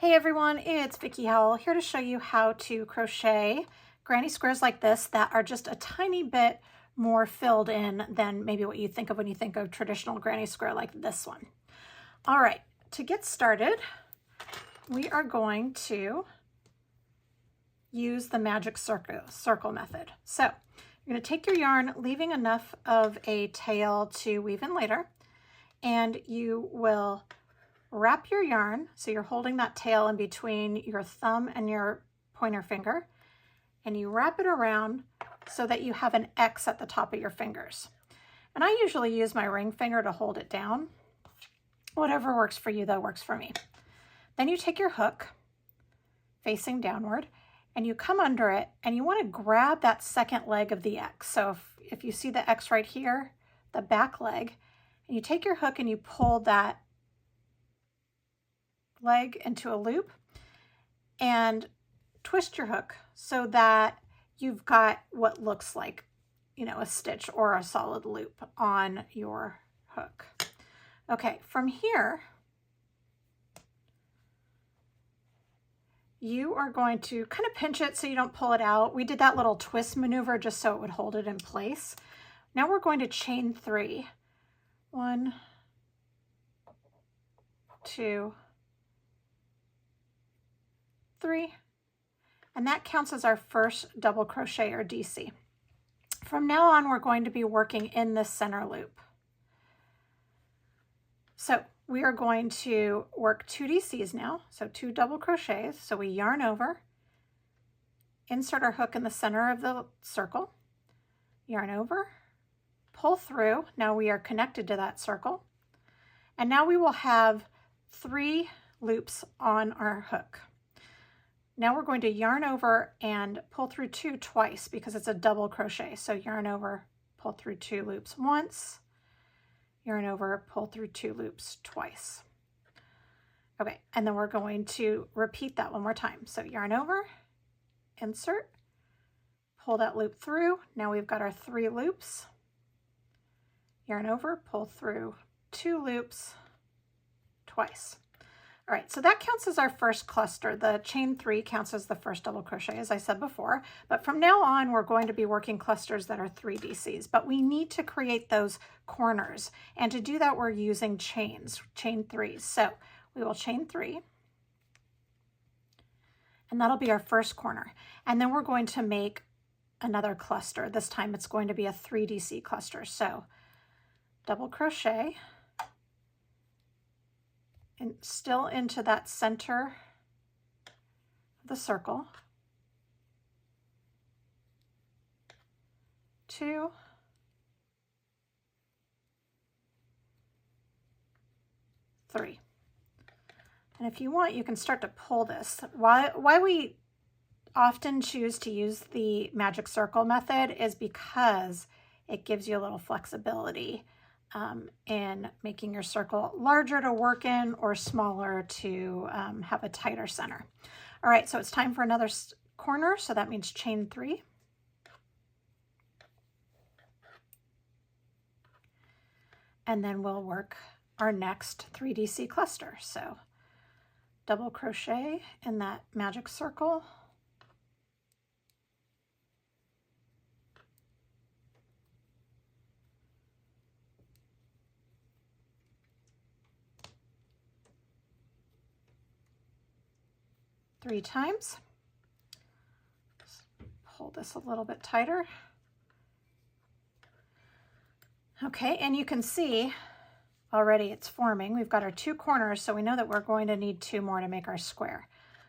Hey everyone, it's Vicki Howell here to show you how to crochet granny squares like this that are just a tiny bit more filled in than maybe what you think of when you think of traditional granny square like this one. All right, to get started, we are going to use the magic circle method. So you're going to take your yarn, leaving enough of a tail to weave in later, and you will wrap your yarn, so you're holding that tail in between your thumb and your pointer finger, and you wrap it around so that you have an X at the top of your fingers. And I usually use my ring finger to hold it down. Whatever works for you, though, works for me. Then you take your hook facing downward, and you come under it, and you want to grab that second leg of the X. So if you see the X right here, the back leg, and you take your hook and you pull that leg into a loop and twist your hook so that you've got what looks like, a stitch or a solid loop on your hook. Okay, from here, you are going to kind of pinch it so you don't pull it out. We did that little twist maneuver just so it would hold it in place. Now we're going to chain 3. 1, 2, 3, and that counts as our first double crochet or DC. From now on, we're going to be working in this center loop. So we are going to work 2 DCs now, so 2 double crochets. So we yarn over, insert our hook in the center of the circle, yarn over, pull through. Now we are connected to that circle, and now we will have 3 loops on our hook. Now we're going to yarn over and pull through 2 twice because it's a double crochet. So yarn over, pull through 2 loops once, yarn over, pull through 2 loops twice. Okay, and then we're going to repeat that one more time. So yarn over, insert, pull that loop through. Now we've got our 3 loops. Yarn over, pull through 2 loops twice. All right, so that counts as our first cluster. The chain 3 counts as the first double crochet, as I said before, but from now on, we're going to be working clusters that are 3 DCs, but we need to create those corners. And to do that, we're using chains, chain 3s. So we will chain 3, and that'll be our first corner. And then we're going to make another cluster. This time it's going to be a 3 DC cluster. So double crochet, and still into that center of the circle, 2, 3. And if you want, you can start to pull this. Why we often choose to use the magic circle method is because it gives you a little flexibility in making your circle larger to work in or smaller to have a tighter center. All right, so it's time for another corner, so that means chain 3. And then we'll work our next 3 DC cluster. So double crochet in that magic circle, three times. Just pull this a little bit tighter. Okay, and you can see already it's forming. We've got our 2 corners, so we know that we're going to need 2 more to make our square.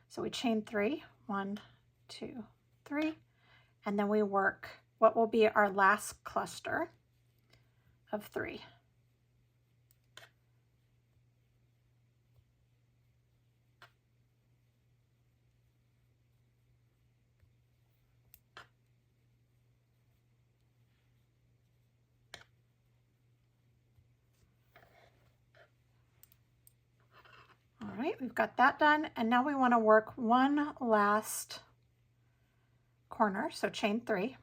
So we chain 3, 1, 2, 3, and then we work what will be our last cluster of 3. All right, we've got that done, and now we want to work one last corner, so chain 3.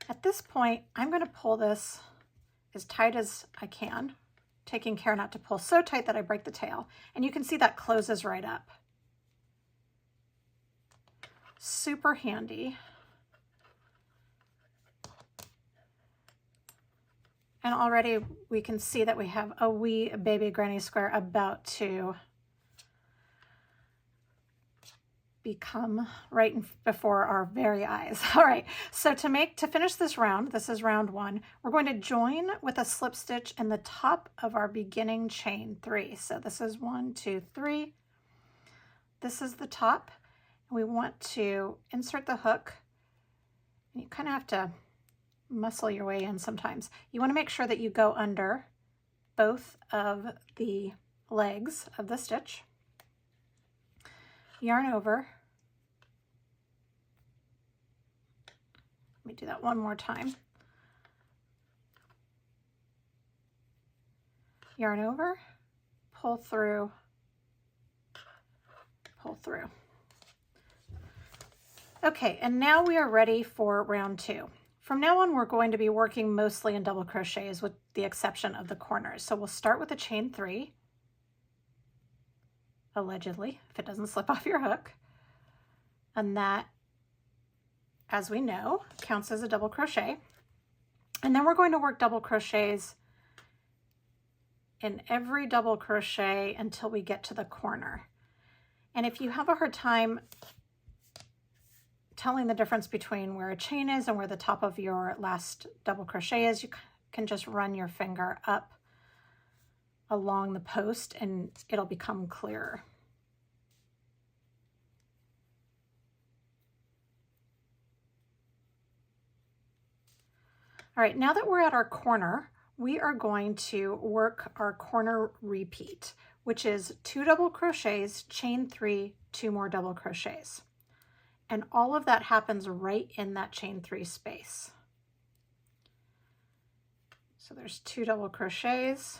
At this point, I'm going to pull this as tight as I can taking care not to pull so tight that I break the tail. And you can see that closes right up. Super handy. And already we can see that we have a wee baby granny square about to become right before our very eyes. All right, so to finish this round, this is round 1, we're going to join with a slip stitch in the top of our beginning chain 3. So this is 1, 2, 3. This is the top. We want to insert the hook. And you kind of have to muscle your way in sometimes. You want to make sure that you go under both of the legs of the stitch. Yarn over. Let me do that one more time. Yarn over, pull through, pull through. Okay, and now we are ready for round 2. From now on, we're going to be working mostly in double crochets with the exception of the corners. So we'll start with a chain 3, allegedly, if it doesn't slip off your hook. And that, as we know, counts as a double crochet. And then we're going to work double crochets in every double crochet until we get to the corner. And if you have a hard time telling the difference between where a chain is and where the top of your last double crochet is, you can just run your finger up along the post and it'll become clearer. All right, now that we're at our corner, we are going to work our corner repeat, which is 2 double crochets, chain 3, 2 more double crochets. And all of that happens right in that chain 3 space. So there's 2 double crochets,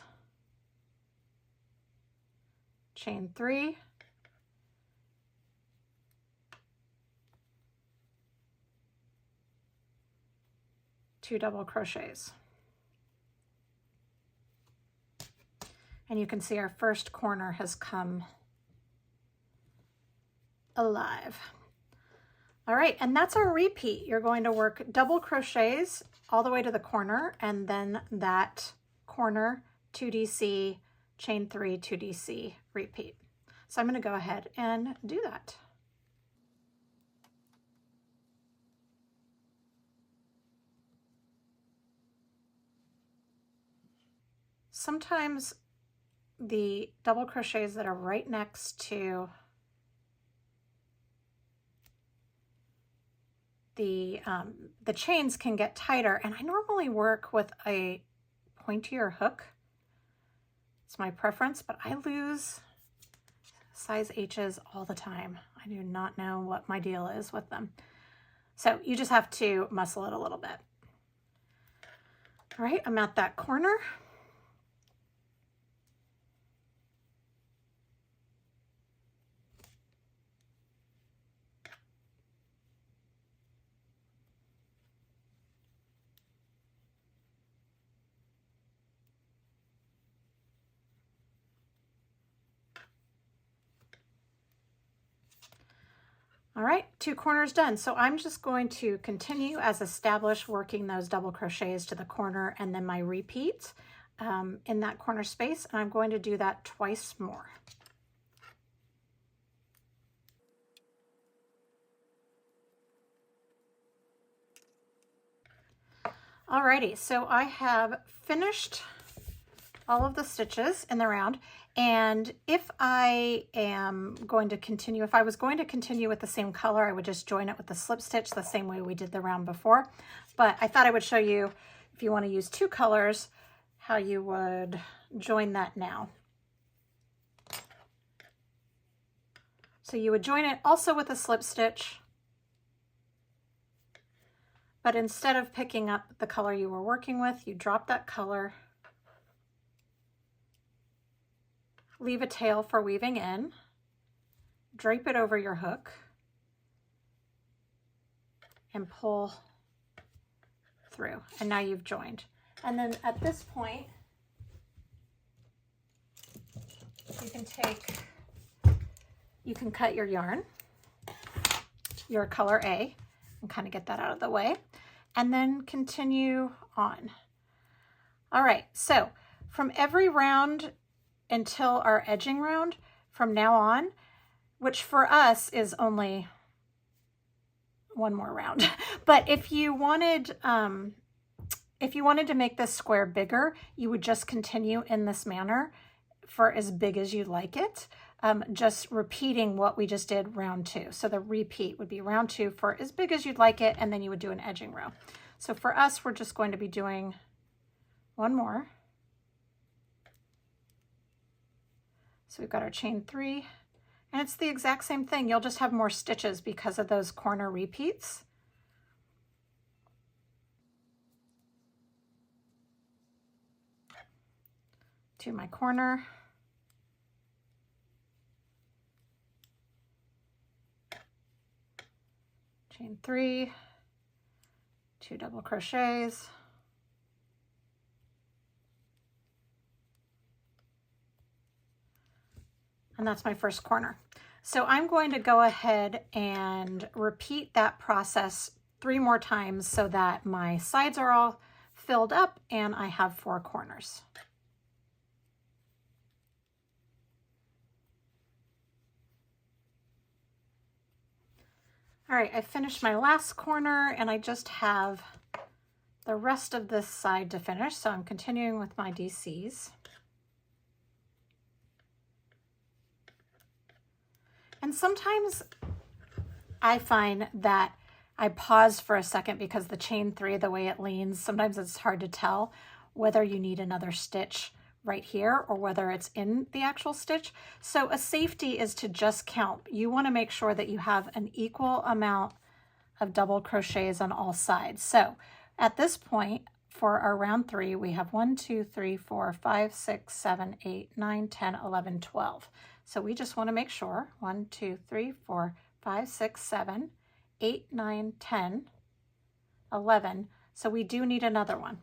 chain 3, two double crochets. And you can see our first corner has come alive. All right, and that's our repeat. You're going to work double crochets all the way to the corner, and then that corner 2DC, chain 3, 2DC, repeat. So I'm going to go ahead and do that. Sometimes the double crochets that are right next to the chains can get tighter, and I normally work with a pointier hook. It's my preference, but I lose size H's all the time. I do not know what my deal is with them. So you just have to muscle it a little bit. All right, I'm at that corner. All right, 2 corners done. So I'm just going to continue as established, working those double crochets to the corner and then my repeat in that corner space. And I'm going to do that twice more. Alrighty, so I have finished all of the stitches in the round. And if I am going to continue, if I was going to continue with the same color, I would just join it with the slip stitch the same way we did the round before. But I thought I would show you, if you want to use 2 colors, how you would join that now. So you would join it also with a slip stitch, but instead of picking up the color you were working with, you drop that color, leave a tail for weaving in, drape it over your hook, and pull through. And now you've joined. And then at this point, you can cut your yarn, your color A, and kind of get that out of the way, and then continue on. All right, so from every round until our edging round, from now on, which for us is only one more round, but if you wanted to make this square bigger, you would just continue in this manner for as big as you like it, just repeating what we just did round 2. So the repeat would be round 2 for as big as you'd like it, and then you would do an edging row. So for us, we're just going to be doing one more. So we've got our chain 3, and it's the exact same thing. You'll just have more stitches because of those corner repeats. To my corner. Chain 3, 2 double crochets, and that's my first corner. So I'm going to go ahead and repeat that process 3 more times so that my sides are all filled up and I have 4 corners. All right, I finished my last corner and I just have the rest of this side to finish. So I'm continuing with my DCs. And sometimes I find that I pause for a second because the chain 3, the way it leans, sometimes it's hard to tell whether you need another stitch right here or whether it's in the actual stitch. So a safety is to just count. You want to make sure that you have an equal amount of double crochets on all sides. So at this point for our round 3, we have 1, 2, 3, 4, 5, 6, 7, 8, 9, 10, 11, 12. So we just want to make sure 1, 2, 3, 4, 5, 6, 7, 8, 9, 10, 11. So we do need another one.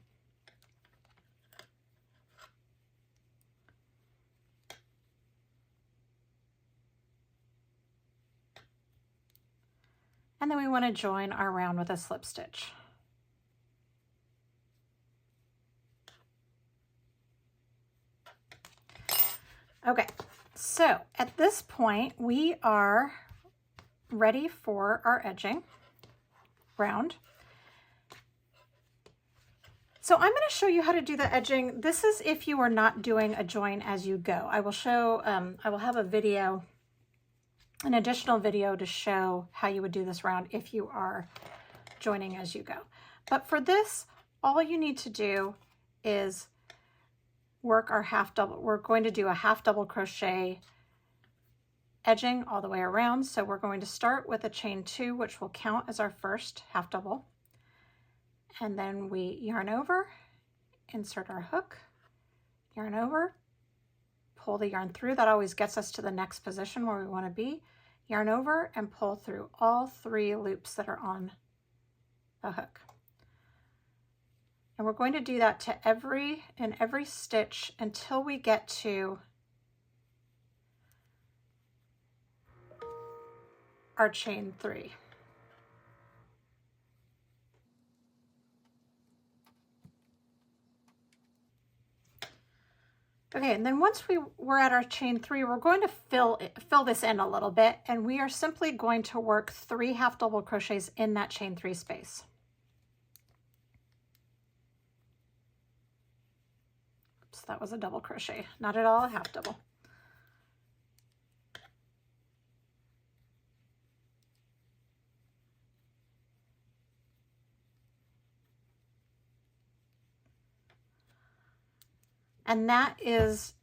And then we want to join our round with a slip stitch. Okay, so at this point we are ready for our edging round. So I'm going to show you how to do the edging. This is if you are not doing a join as you go. I will show, I will have a video, an additional video to show how you would do this round if you are joining as you go. But for this, all you need to do is work our half double. We're going to do a half double crochet edging all the way around. So we're going to start with a chain 2, which will count as our first half double. And then we yarn over, insert our hook, yarn over, pull the yarn through. That always gets us to the next position where we want to be. Yarn over and pull through all 3 loops that are on the hook. And we're going to do that to every stitch until we get to our chain 3. Okay, and then once we're at our chain 3, we're going to fill this in a little bit, and we are simply going to work 3 half double crochets in that chain 3 space. Oops, that was a double crochet, not at all a half double. And that is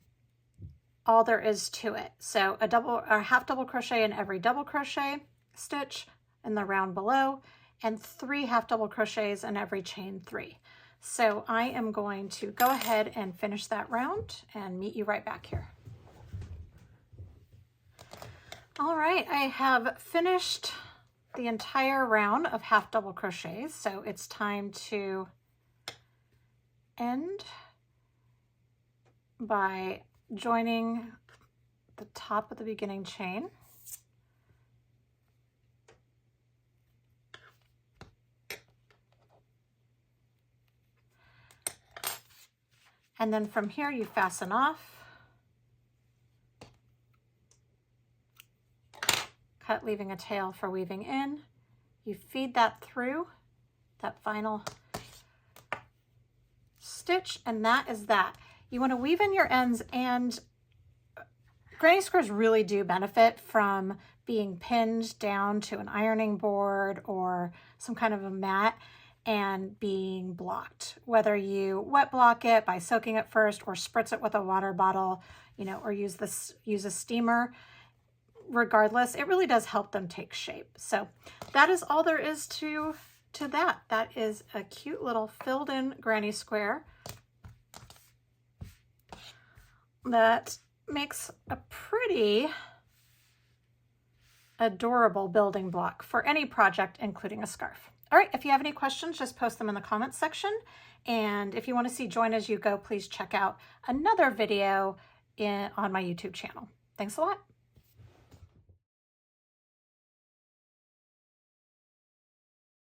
all there is to it. So a half double crochet in every double crochet stitch in the round below, and 3 half double crochets in every chain 3. So I am going to go ahead and finish that round and meet you right back here. All right, I have finished the entire round of half double crochets, so it's time to end by joining the top of the beginning chain. And then from here you fasten off, cut leaving a tail for weaving in. You feed that through that final stitch, and that is that. You want to weave in your ends, and granny squares really do benefit from being pinned down to an ironing board or some kind of a mat and being blocked, whether you wet block it by soaking it first or spritz it with a water bottle, you know, or use a steamer. Regardless, it really does help them take shape. So that is all there is to that. That is a cute little filled in granny square that makes a pretty adorable building block for any project, including a scarf. All right, if you have any questions, just post them in the comments section. And if you want to see Join As You Go, please check out another video on my YouTube channel. Thanks a lot.